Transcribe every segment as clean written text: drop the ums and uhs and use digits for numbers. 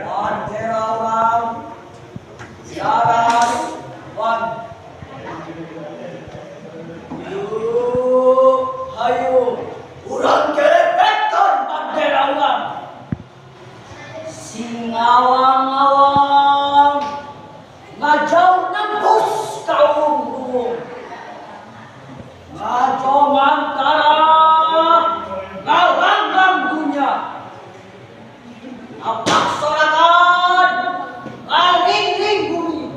Bandera orang siaran wan. Yuk, hayu, urang kelepetkan bandera orang. Singawang-awang ngajau nembus kaum ruwung. Ngaco mantara ngawang dunia. Apak sorakan ngalingling bumi.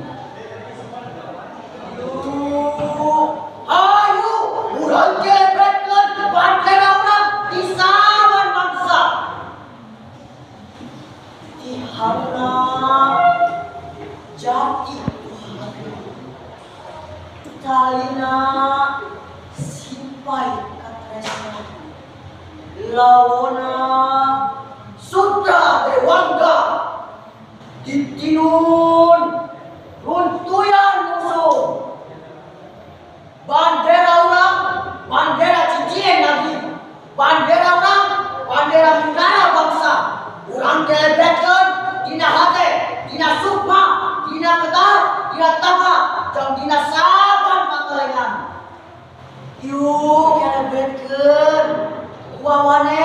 Yuk, hayu, urang kelepetkan bandera orang di saban bangsa. Tihamna jati Tuhan, talina simpai katresna, lawona sutra dewangga, ditinun runtuyan musuh. Bandera orang, bandera cicien lagi, bandera orang, bandera negara bangsa. Urang kelebetkan dina hate, dina sukma, dina ketar, dina tama, jang dina saban pakalengan. Yuk kelebetkan wawane